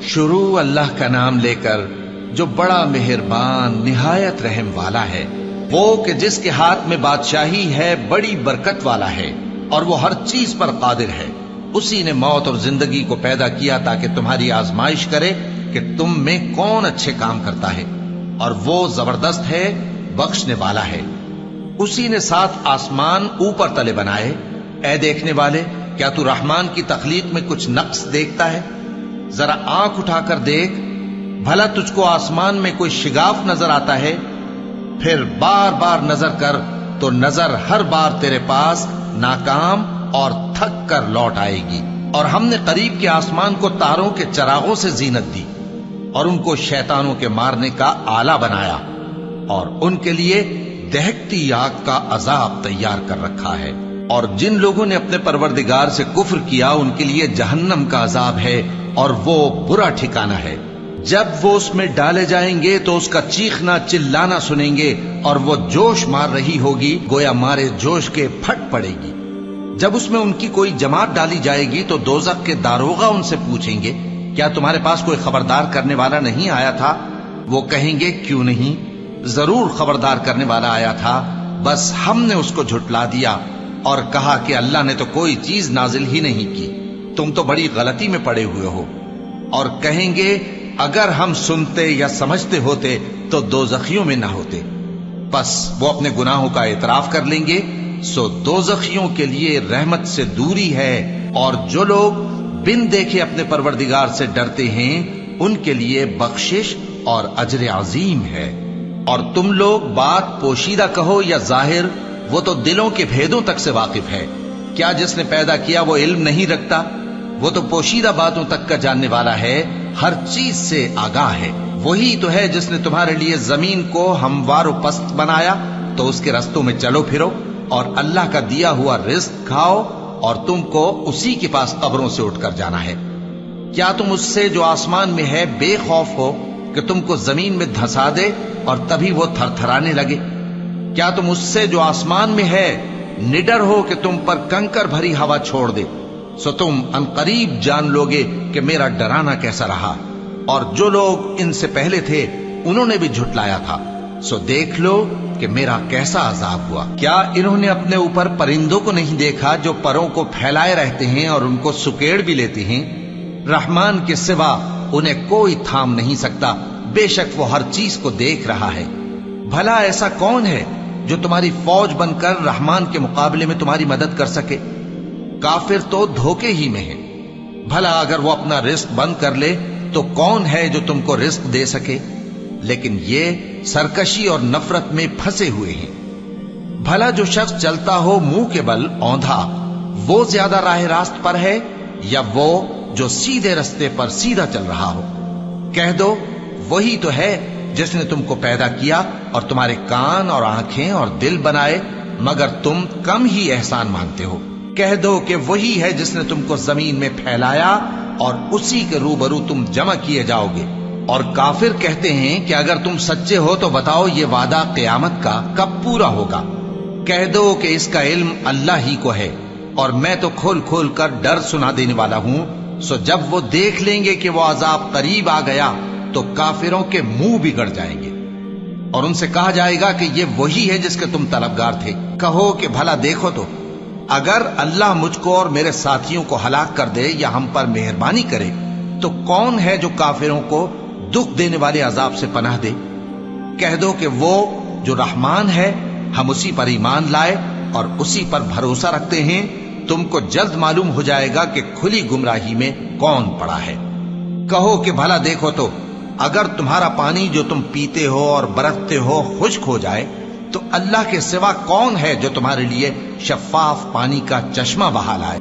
شروع اللہ کا نام لے کر جو بڑا مہربان نہایت رحم والا ہے، وہ کہ جس کے ہاتھ میں بادشاہی ہے، بڑی برکت والا ہے اور وہ ہر چیز پر قادر ہے۔ اسی نے موت اور زندگی کو پیدا کیا تاکہ تمہاری آزمائش کرے کہ تم میں کون اچھے کام کرتا ہے، اور وہ زبردست ہے، بخشنے والا ہے۔ اسی نے 7 آسمان اوپر تلے بنائے۔ اے دیکھنے والے، کیا تو رحمان کی تخلیق میں کچھ نقص دیکھتا ہے؟ ذرا آنکھ اٹھا کر دیکھ، بھلا تجھ کو آسمان میں کوئی شگاف نظر آتا ہے؟ پھر بار بار نظر کر تو نظر ہر بار تیرے پاس ناکام اور تھک کر لوٹ آئے گی۔ اور ہم نے قریب کے آسمان کو تاروں کے چراغوں سے زینت دی اور ان کو شیطانوں کے مارنے کا آلہ بنایا، اور ان کے لیے دہکتی آگ کا عذاب تیار کر رکھا ہے۔ اور جن لوگوں نے اپنے پروردگار سے کفر کیا ان کے لیے جہنم کا عذاب ہے، اور وہ برا ٹھکانہ ہے۔ جب وہ اس میں ڈالے جائیں گے تو اس کا چیخنا چلانا سنیں گے، اور وہ جوش مار رہی ہوگی، گویا مارے جوش کے پھٹ پڑے گی۔ جب اس میں ان کی کوئی جماعت ڈالی جائے گی تو دوزخ کے داروغہ ان سے پوچھیں گے، کیا تمہارے پاس کوئی خبردار کرنے والا نہیں آیا تھا؟ وہ کہیں گے، کیوں نہیں، ضرور خبردار کرنے والا آیا تھا، بس ہم نے اس کو جھٹلا دیا اور کہا کہ اللہ نے تو کوئی چیز نازل ہی نہیں کی، تم تو بڑی غلطی میں پڑے ہوئے ہو۔ اور کہیں گے، اگر ہم سنتے یا سمجھتے ہوتے تو دوزخیوں میں نہ ہوتے۔ بس وہ اپنے گناہوں کا اعتراف کر لیں گے، سو دوزخیوں کے لیے رحمت سے دوری ہے، اور جو لوگ بن دیکھے اپنے پروردگار سے ڈرتے ہیں ان کے لیے بخشش اور اجر عظیم ہے۔ اور تم لوگ بات پوشیدہ کہو یا ظاہر، وہ تو دلوں کے بھیدوں تک سے واقف ہے۔ کیا جس نے پیدا کیا وہ علم نہیں رکھتا؟ وہ تو پوشیدہ باتوں تک کا جاننے والا ہے، ہر چیز سے آگاہ ہے۔ وہی تو ہے جس نے تمہارے لیے زمین کو ہموار و پست بنایا، تو اس کے رستوں میں چلو پھرو اور اللہ کا دیا ہوا رزق کھاؤ، اور تم کو اسی کے پاس قبروں سے اٹھ کر جانا ہے۔ کیا تم اس سے جو آسمان میں ہے بے خوف ہو کہ تم کو زمین میں دھسا دے اور تبھی وہ تھر تھرانے لگے؟ کیا تم اس سے جو آسمان میں ہے نڈر ہو کہ تم پر کنکر بھری ہوا چھوڑ دے؟ سو تم ان قریب جان لوگے کہ میرا ڈرانا کیسا رہا۔ اور جو لوگ ان سے پہلے تھے انہوں نے بھی جھٹلایا تھا، سو دیکھ لو کہ میرا کیسا عذاب ہوا۔ کیا انہوں نے اپنے اوپر پرندوں کو نہیں دیکھا جو پروں کو پھیلائے رہتے ہیں اور ان کو سکیڑ بھی لیتے ہیں؟ رحمان کے سوا انہیں کوئی تھام نہیں سکتا، بے شک وہ ہر چیز کو دیکھ رہا ہے۔ بھلا ایسا کون ہے جو تمہاری فوج بن کر رحمان کے مقابلے میں تمہاری مدد کر سکے؟ کافر تو دھوکے ہی میں ہے۔ بھلا اگر وہ اپنا رزق بند کر لے تو کون ہے جو تم کو رزق دے سکے؟ لیکن یہ سرکشی اور نفرت میں پھنسے ہوئے ہیں۔ بھلا جو شخص چلتا ہو منہ کے بل اوندھا، وہ زیادہ راہ راست پر ہے یا وہ جو سیدھے رستے پر سیدھا چل رہا ہو؟ کہہ دو، وہی تو ہے جس نے تم کو پیدا کیا اور تمہارے کان اور آنکھیں اور دل بنائے، مگر تم کم ہی احسان مانگتے ہو۔ کہہ دو کہ وہی ہے جس نے تم کو زمین میں پھیلایا اور اسی کے روبرو تم جمع کیے جاؤ گے۔ اور کافر کہتے ہیں کہ اگر تم سچے ہو تو بتاؤ یہ وعدہ قیامت کا کب پورا ہوگا؟ کہہ دو کہ اس کا علم اللہ ہی کو ہے، اور میں تو کھول کھول کر ڈر سنا دینے والا ہوں۔ سو جب وہ دیکھ لیں گے کہ وہ عذاب قریب آ گیا تو کافروں کے منہ بگڑ جائیں گے، اور ان سے کہا جائے گا کہ یہ وہی ہے جس کے تم طلبگار تھے۔ کہو کہ بھلا دیکھو تو، اگر اللہ مجھ کو اور میرے ساتھیوں کو ہلاک کر دے یا ہم پر مہربانی کرے تو کون ہے جو کافروں کو دکھ دینے والے عذاب سے پناہ دے؟ کہہ دو کہ وہ جو رحمان ہے، ہم اسی پر ایمان لائے اور اسی پر بھروسہ رکھتے ہیں، تم کو جلد معلوم ہو جائے گا کہ کھلی گمراہی میں کون پڑا ہے۔ کہو کہ بھلا دیکھو تو، اگر تمہارا پانی جو تم پیتے ہو اور برتتے ہو خشک ہو جائے تو اللہ کے سوا کون ہے جو تمہارے لیے شفاف پانی کا چشمہ بہا لائے؟